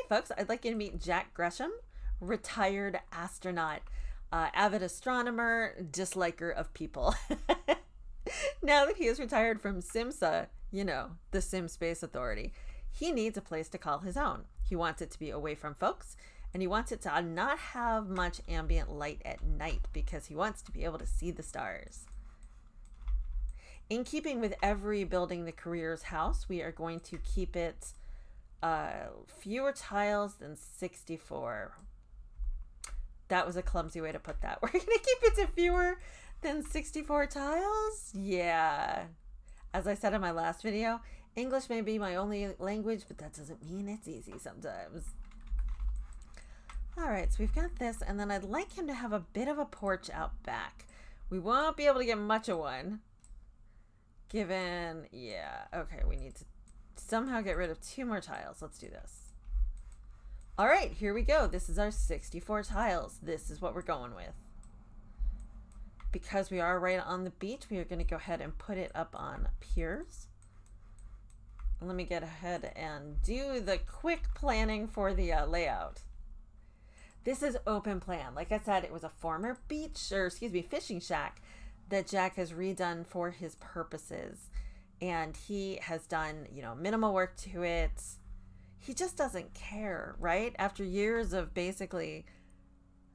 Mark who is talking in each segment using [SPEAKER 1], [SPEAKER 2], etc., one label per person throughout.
[SPEAKER 1] folks, I'd like you to meet Jack Gresham, retired astronaut, avid astronomer, disliker of people. Now that he is retired from SIMSA, the Sim Space Authority, he needs a place to call his own. He wants it to be away from folks, and he wants it to not have much ambient light at night because he wants to be able to see the stars. In keeping with every Building the Careers house, we are going to keep it fewer tiles than 64. That was a clumsy way to put that. We're going to keep it to fewer than 64 tiles? Yeah. As I said in my last video, English may be my only language, but that doesn't mean it's easy sometimes. All right, so we've got this, and then I'd like him to have a bit of a porch out back. We won't be able to get much of one, given, okay, we need to somehow get rid of 2 more tiles. Let's do this. All right, here we go. This is our 64 tiles. This is what we're going with. Because we are right on the beach, we are going to go ahead and put it up on piers. Let me get ahead and do the quick planning for the layout. This is open plan. Like I said, it was a former fishing shack that Jack has redone for his purposes. And he has done, minimal work to it. He just doesn't care, right? After years of basically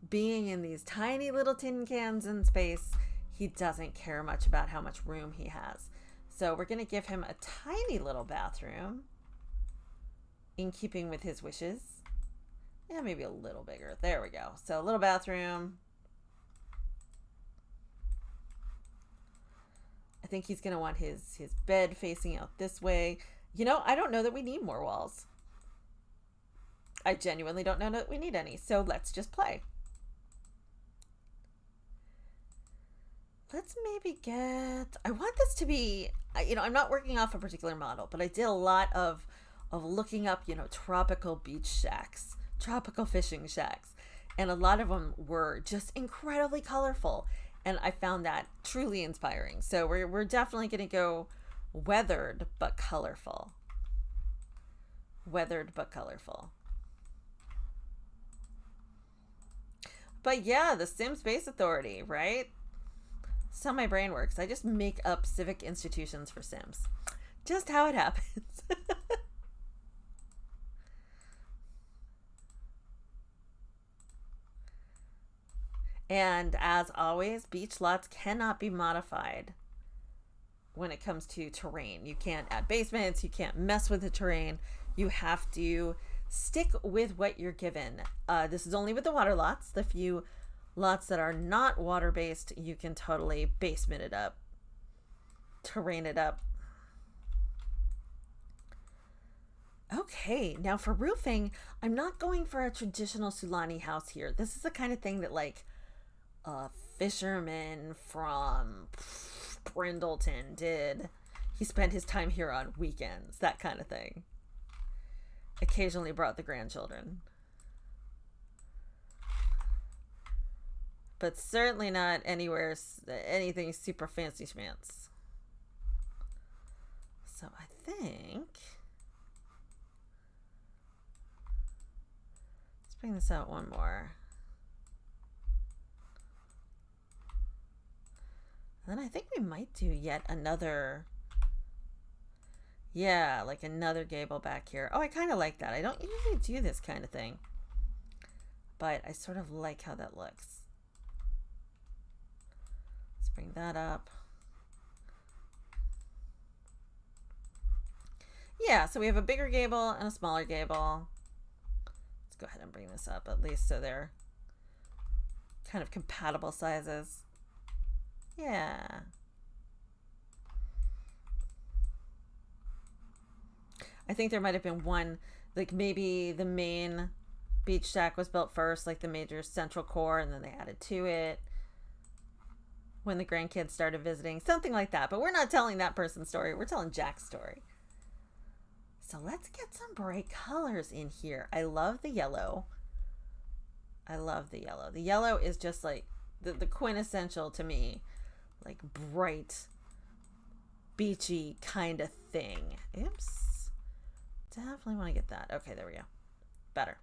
[SPEAKER 1] being in these tiny little tin cans in space, he doesn't care much about how much room he has. So we're going to give him a tiny little bathroom in keeping with his wishes. Yeah, maybe a little bigger. There we go. So a little bathroom. I think he's going to want his bed facing out this way. I don't know that we need more walls. I genuinely don't know that we need any. So let's just play. Let's maybe I want this to be, I'm not working off a particular model, but I did a lot of looking up, tropical beach shacks, tropical fishing shacks. And a lot of them were just incredibly colorful. And I found that truly inspiring. So we're definitely going to go weathered but colorful. Weathered but colorful. But yeah, the Sim Space Authority, right? That's how my brain works. I just make up civic institutions for Sims. Just how it happens. And as always, beach lots cannot be modified when it comes to terrain. You can't add basements. You can't mess with the terrain. You have to stick with what you're given. This is only with the water lots. The few lots that are not water-based, you can totally basement it up, terrain it up. Okay, now for roofing, I'm not going for a traditional Sulani house here. This is the kind of thing that a fisherman from Brindleton did. He spent his time here on weekends, that kind of thing. Occasionally brought the grandchildren. But certainly not anything super fancy schmance. So I think, let's bring this out one more. And then I think we might do yet another, another gable back here. Oh, I kind of like that. I don't usually do this kind of thing, but I sort of like how that looks. Let's bring that up. Yeah, so we have a bigger gable and a smaller gable. Let's go ahead and bring this up at least so they're kind of compatible sizes. Yeah. I think there might have been one, maybe the main beach shack was built first, the major central core, and then they added to it when the grandkids started visiting, something like that. But we're not telling that person's story. We're telling Jack's story. So let's get some bright colors in here. I love the yellow. The yellow is just the quintessential to me, bright, beachy kind of thing. Oops. Definitely want to get that. Okay, there we go. better.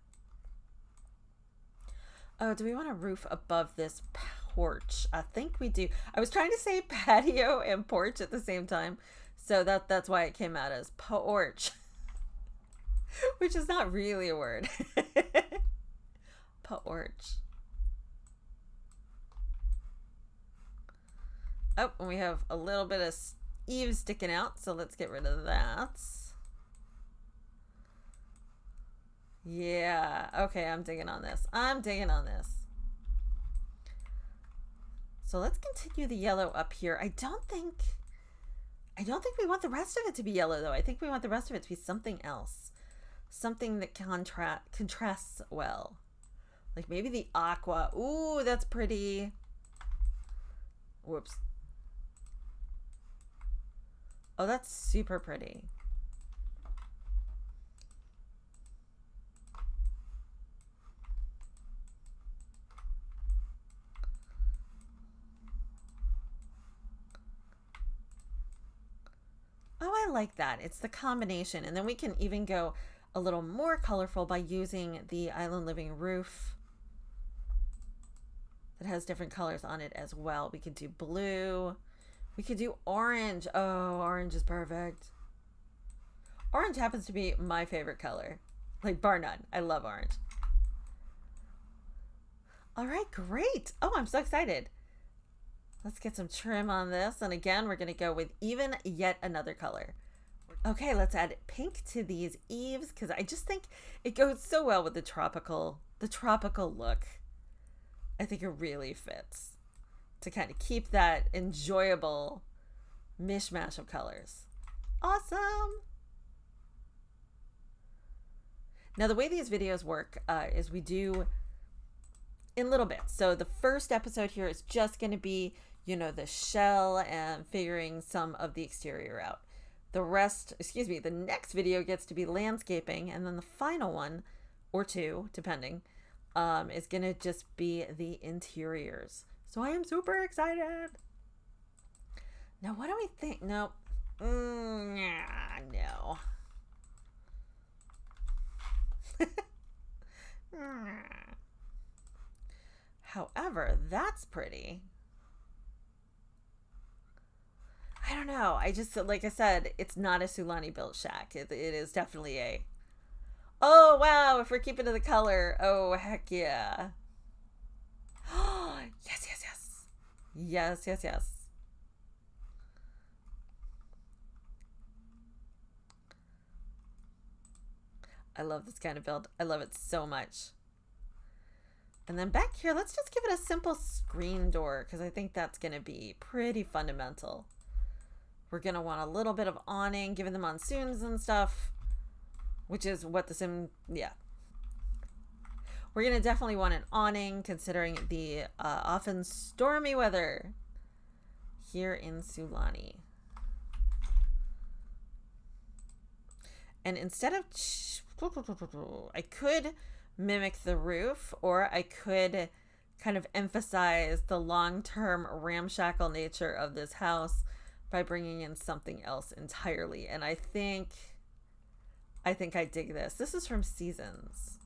[SPEAKER 1] Oh, do we want a roof above this porch? I think we do. I was trying to say patio and porch at the same time, so that's why it came out as porch, which is not really a word. Porch. Oh, and we have a little bit of eaves sticking out, so let's get rid of that. Yeah, okay, I'm digging on this. I'm digging on this. So let's continue the yellow up here. I don't think we want the rest of it to be yellow though. I think we want the rest of it to be something else. Something that contrasts well. Like maybe the aqua. Ooh, that's pretty. Whoops. Oh, that's super pretty. Oh, I like that. It's the combination. And then we can even go a little more colorful by using the island living roof that has different colors on it as well. We could do blue. We could do orange. Oh, orange is perfect. Orange happens to be my favorite color. Like bar none. I love orange. All right, great. Oh, I'm so excited. Let's get some trim on this. And again, we're going to go with even yet another color. Okay, let's add pink to these eaves because I just think it goes so well with the tropical look. I think it really fits to kind of keep that enjoyable mishmash of colors. Awesome. Now, the way these videos work is we do in little bits. So the first episode here is just going to be, you know, the shell and figuring some of the exterior out. The next video gets to be landscaping, and then the final one, or two, depending, is going to just be the interiors. So I am super excited. Now, what do we think? No. No. However, that's pretty. I don't know. I just, like I said, it's not a Sulani built shack. It is definitely a, oh, wow, if we're keeping to the color, oh, heck yeah. Yes, yes, yes. Yes, yes, yes. I love this kind of build. I love it so much. And then back here, let's just give it a simple screen door because I think that's going to be pretty fundamental. We're going to want a little bit of awning, given the monsoons and stuff, which is what the yeah. We're going to definitely want an awning considering the often stormy weather here in Sulani. And instead of, I could mimic the roof, or I could kind of emphasize the long-term ramshackle nature of this house by bringing in something else entirely. And I think I dig this. This is from Seasons.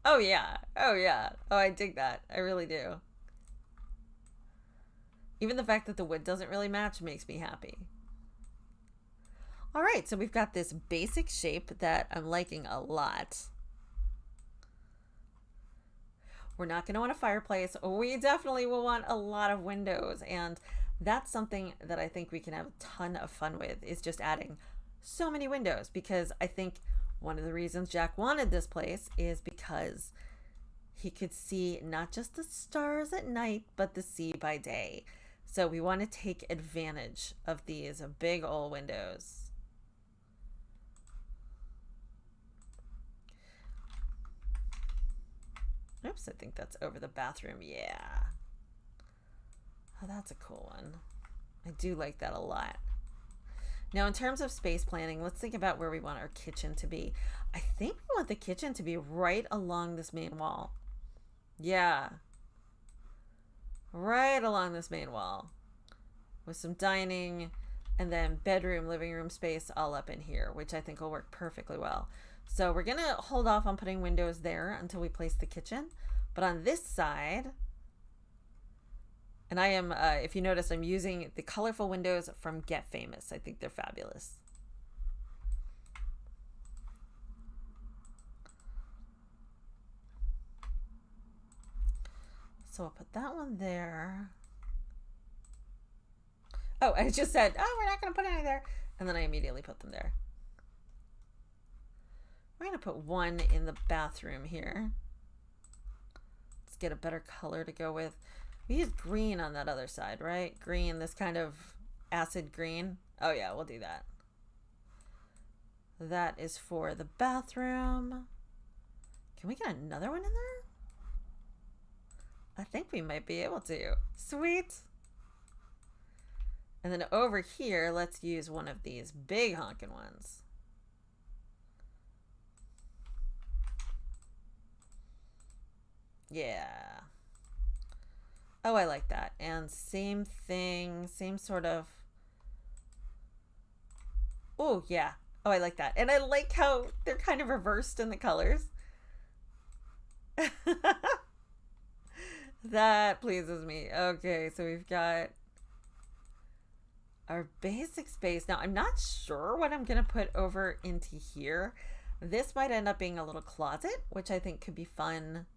[SPEAKER 1] Oh yeah. Oh yeah. Oh, I dig that. I really do. Even the fact that the wood doesn't really match makes me happy. All right, so we've got this basic shape that I'm liking a lot. We're not going to want a fireplace. We definitely will want a lot of windows, and that's something that I think we can have a ton of fun with, is just adding so many windows, because I think one of the reasons Jack wanted this place is because he could see not just the stars at night, but the sea by day. So we want to take advantage of these big old windows. Oops, I think that's over the bathroom. Yeah. Oh, that's a cool one. I do like that a lot. Now, in terms of space planning, let's think about where we want our kitchen to be. I think we want the kitchen to be right along this main wall. Yeah. right along this main wall with some dining and then bedroom, living room space all up in here, which I think will work perfectly well. So we're gonna hold off on putting windows there until we place the kitchen. But on this side, and I am, if you notice, I'm using the colorful windows from Get Famous. I think they're fabulous. So I'll put that one there. Oh, I just said, oh, we're not going to put any there. And then I immediately put them there. We're going to put one in the bathroom here. Let's get a better color to go with. We used green on that other side, right? Green, this kind of acid green. Oh yeah, we'll do that. That is for the bathroom. Can we get another one in there? I think we might be able to. Sweet. And then over here, let's use one of these big honking ones. Yeah. Oh, I like that. And same thing, same sort of. Oh, yeah. Oh, I like that. And I like how they're kind of reversed in the colors. That pleases me. Okay, so we've got our basic space. Now, I'm not sure what I'm going to put over into here. This might end up being a little closet, which I think could be fun.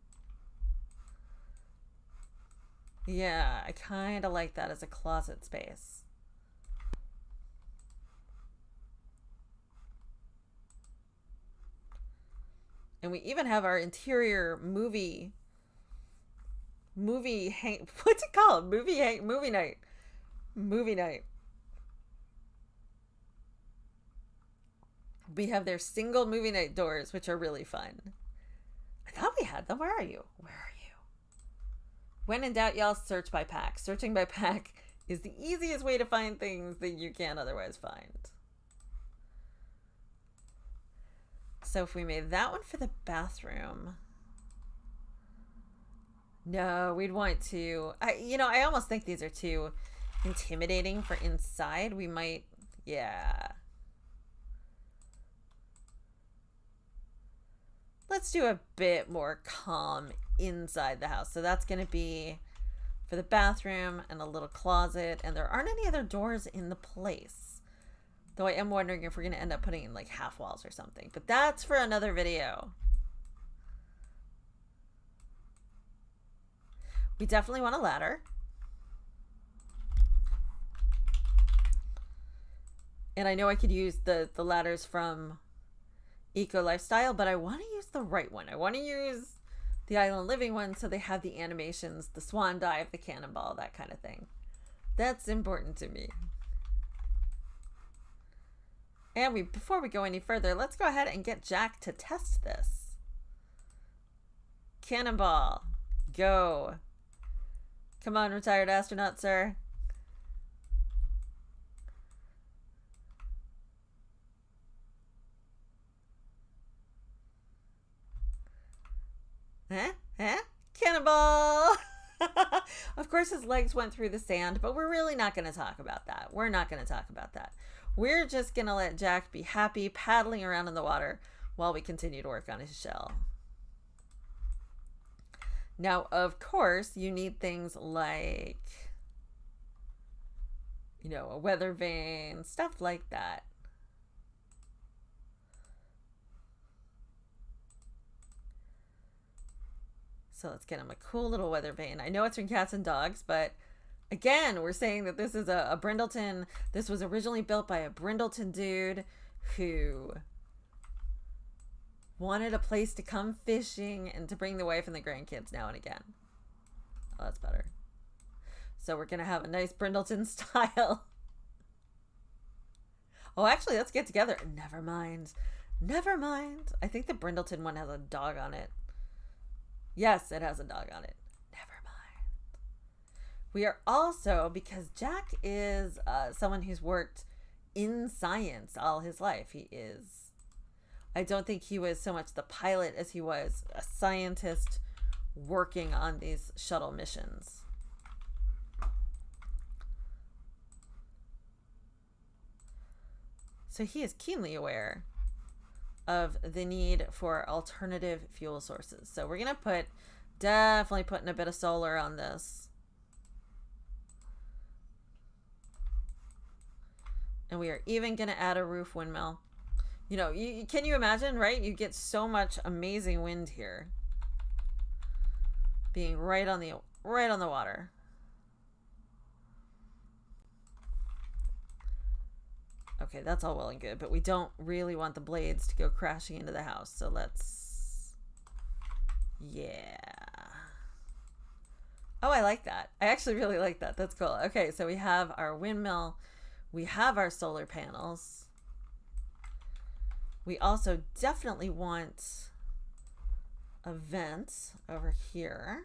[SPEAKER 1] Yeah, I kind of like that as a closet space. And we even have our interior movie what's it called? Movie night. Movie night. We have their single movie night doors, which are really fun. I thought we had them. Where are you? Where are you? When in doubt, y'all, search by pack. Searching by pack is the easiest way to find things that you can't otherwise find. So if we made that one for the bathroom. No, we'd want to. I almost think these are too intimidating for inside. We might, yeah. Let's do a bit more calm inside the house. So that's going to be for the bathroom and a little closet. And there aren't any other doors in the place. Though I am wondering if we're going to end up putting in like half walls or something. But that's for another video. We definitely want a ladder. And I know I could use the ladders from Eco Lifestyle, but I want to use the right one. I want to use the Island Living one so they have the animations, the swan dive, the cannonball, that kind of thing. That's important to me. And before we go any further, let's go ahead and get Jack to test this. Cannonball, go. Come on, retired astronaut, sir. Huh? Cannonball! Of course, his legs went through the sand, but we're really not going to talk about that. We're not going to talk about that. We're just going to let Jack be happy paddling around in the water while we continue to work on his shell. Now, of course, you need things like, a weather vane, stuff like that. So let's get him a cool little weather vane. I know it's from Cats and Dogs, but again, we're saying that this is a Brindleton. This was originally built by a Brindleton dude who wanted a place to come fishing and to bring the wife and the grandkids now and again. Oh, that's better. So we're going to have a nice Brindleton style. Oh, actually, let's get together. Never mind. Never mind. I think the Brindleton one has a dog on it. Yes, it has a dog on it. Never mind. We are also, because Jack is someone who's worked in science all his life. I don't think he was so much the pilot as he was a scientist working on these shuttle missions. So he is keenly aware of the need for alternative fuel sources. So we're going to definitely putting a bit of solar on this. And we are even going to add a roof windmill. You know, can you imagine, right? You get so much amazing wind here. Being right on the water. Okay, that's all well and good, but we don't really want the blades to go crashing into the house. So let's... Yeah. Oh, I like that. I actually really like that. That's cool. Okay, so we have our windmill. We have our solar panels. We also definitely want a vent over here.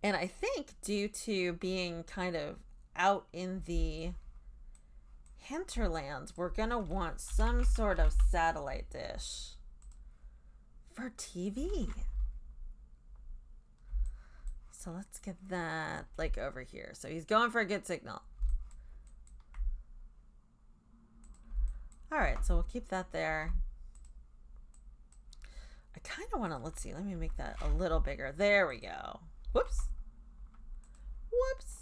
[SPEAKER 1] And I think due to being kind of out in the hinterlands, we're going to want some sort of satellite dish for TV. So let's get that like over here. So he's going for a good signal. All right, so we'll keep that there. I kind of want to, let's see, let me make that a little bigger. There we go. Whoops. Whoops.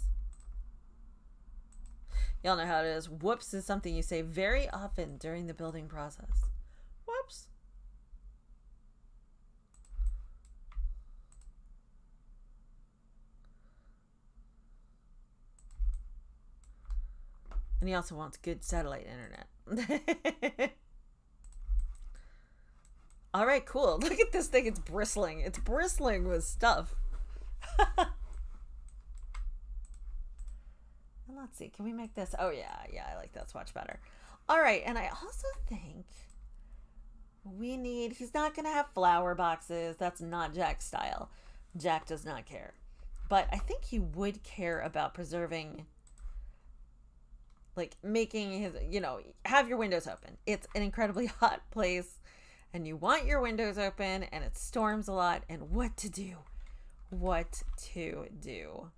[SPEAKER 1] Y'all know how it is. Whoops is something you say very often during the building process. Whoops. And he also wants good satellite internet. All right, cool. Look at this thing. It's bristling. It's bristling with stuff. Let's see. Can we make this? Oh, yeah. Yeah, I like that swatch better. All right. And I also think we need... He's not going to have flower boxes. That's not Jack's style. Jack does not care. But I think he would care about preserving... Like, making his... You know, have your windows open. It's an incredibly hot place. And you want your windows open. And it storms a lot. And what to do? What to do?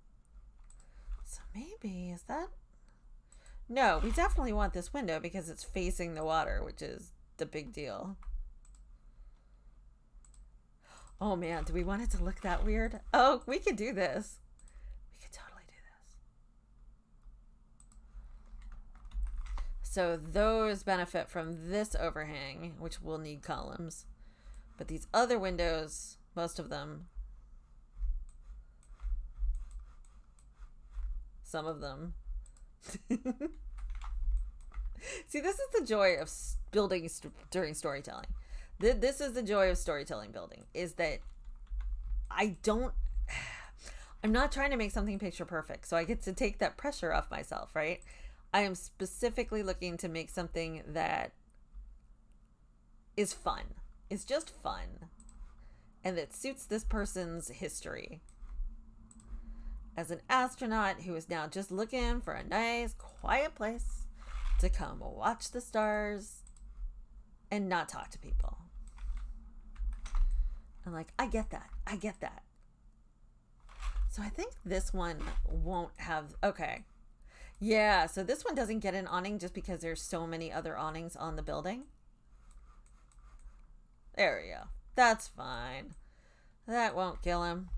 [SPEAKER 1] So maybe, is that... No, we definitely want this window because it's facing the water, which is the big deal. Oh man, do we want it to look that weird? Oh, we could do this. We could totally do this. So those benefit from this overhang, which will need columns. But these other windows, most of them... Some of them. See, this is the joy of building during storytelling. This is the joy of storytelling building, is that I'm not trying to make something picture perfect, so I get to take that pressure off myself, right? I am specifically looking to make something that is fun. It's just fun. And that suits this person's history. As an astronaut who is now just looking for a nice, quiet place to come watch the stars and not talk to people. I'm like, I get that. I get that. So I think this one won't have... Okay. Yeah, so this one doesn't get an awning just because there's so many other awnings on the building. There we go. That's fine. That won't kill him.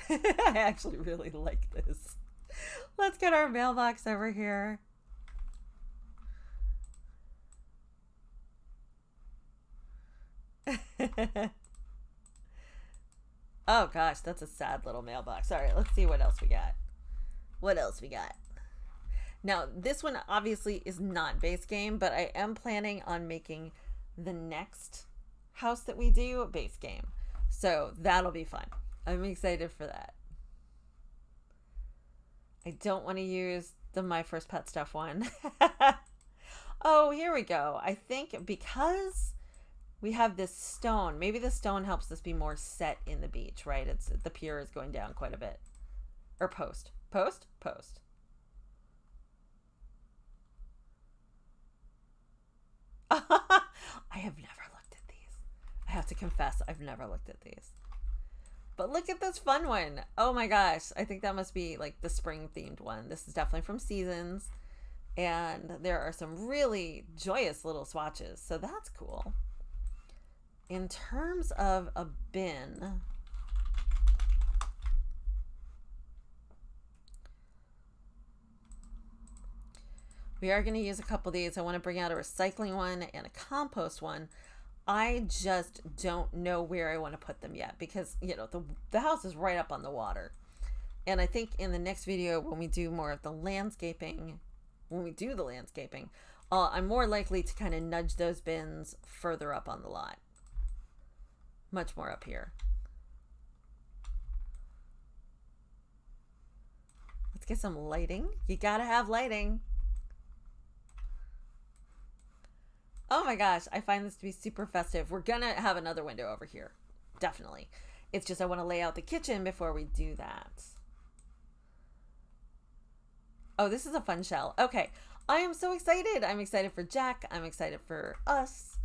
[SPEAKER 1] I actually really like this. Let's get our mailbox over here. Oh gosh, that's a sad little mailbox. All right, let's see what else we got. What else we got? Now, this one obviously is not base game, but I am planning on making the next house that we do base game. So that'll be fun. I'm excited for that. I don't want to use the My First Pet Stuff one. Oh, here we go. I think because we have this stone, maybe the stone helps this be more set in the beach, right? It's the pier is going down quite a bit. Or post. Post? Post. I have never looked at these. I have to confess, I've never looked at these. But look at this fun one. Oh my gosh. I think that must be like the spring themed one. This is definitely from Seasons. And there are some really joyous little swatches. So that's cool. In terms of a bin, we are going to use a couple of these. I want to bring out a recycling one and a compost one. I just don't know where I want to put them yet because, you know, the house is right up on the water. And I think in the next video, when we do more of the landscaping, I'm more likely to kind of nudge those bins further up on the lot. Much more up here. Let's get some lighting. You gotta have lighting. Oh my gosh, I find this to be super festive. We're gonna have another window over here. Definitely. It's just I want to lay out the kitchen before we do that. Oh, this is a fun shell. Okay, I am so excited. I'm excited for Jack. I'm excited for us.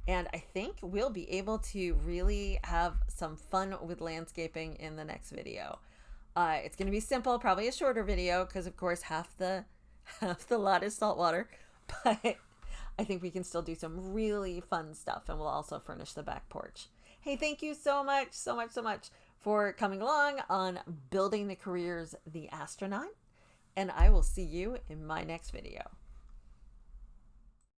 [SPEAKER 1] And I think we'll be able to really have some fun with landscaping in the next video. It's going to be simple, probably a shorter video because, of course, half the lot is saltwater. But I think we can still do some really fun stuff, and we'll also furnish the back porch. Hey, thank you so much for coming along on Building the Careers the Astronaut. And I will see you in my next video.